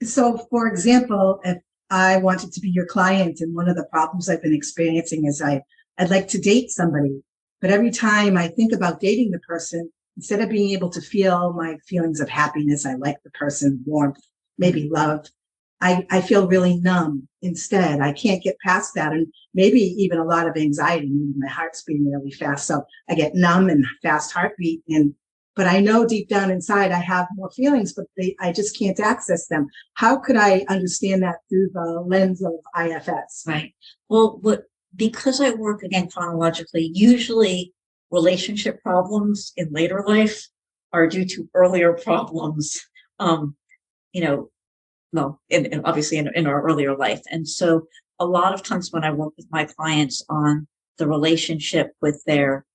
So, for example, if I wanted to be your client, and one of the problems I've been experiencing is I'd like to date somebody, but every time I think about dating the person, instead of being able to feel my feelings of happiness, I like the person, warmth, maybe love, I feel really numb instead. I can't get past that. And maybe even a lot of anxiety, meaning my heart's beating really fast. So I get numb and fast heartbeat. But I know deep down inside I have more feelings, but I just can't access them. How could I understand that through the lens of IFS? Right. Well, because I work again chronologically, usually relationship problems in later life are due to earlier problems. Um, you know, well, obviously in our earlier life. And so a lot of times when I work with my clients on the relationship with their,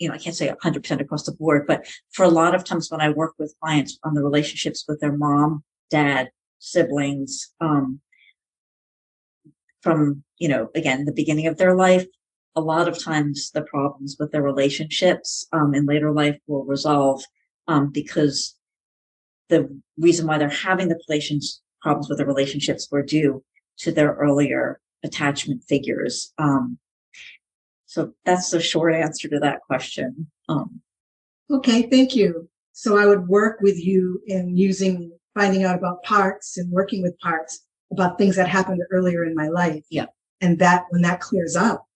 I can't say 100% across the board, but for a lot of times when I work with clients on the relationships with their mom, dad, siblings, from, again, the beginning of their life, a lot of times the problems with their relationships in later life will resolve because the reason why they're having the problems with the relationships were due to their earlier attachment figures. So that's the short answer to that question. Okay, thank you. So I would work with you in finding out about parts and working with parts about things that happened earlier in my life. Yeah. And that when that clears up,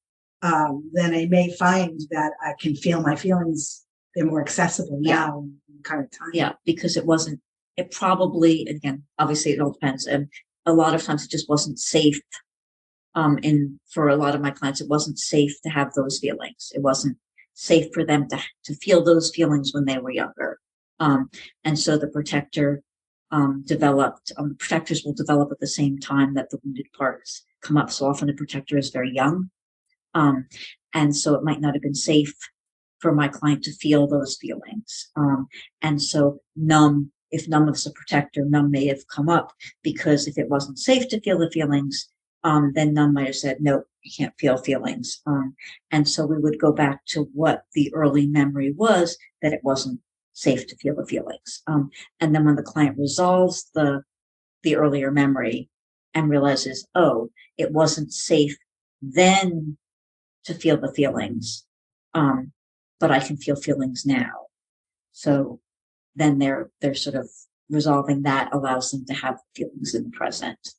then I may find that I can feel my feelings. They're more accessible now in the current time. Yeah, because it probably, again, obviously it all depends. And a lot of times it just wasn't safe. And for a lot of my clients, it wasn't safe to have those feelings. It wasn't safe for them to feel those feelings when they were younger. And so the protector developed, the protectors will develop at the same time that the wounded parts come up. So often the protector is very young. And so it might not have been safe for my client to feel those feelings. And so if numb is a protector, numb may have come up because if it wasn't safe to feel the feelings, then numb might have said, no, you can't feel feelings. And so we would go back to what the early memory was, that it wasn't safe to feel the feelings. And then when the client resolves the earlier memory and realizes, oh, it wasn't safe then to feel the feelings, but I can feel feelings now. So then they're sort of resolving that allows them to have feelings in the present.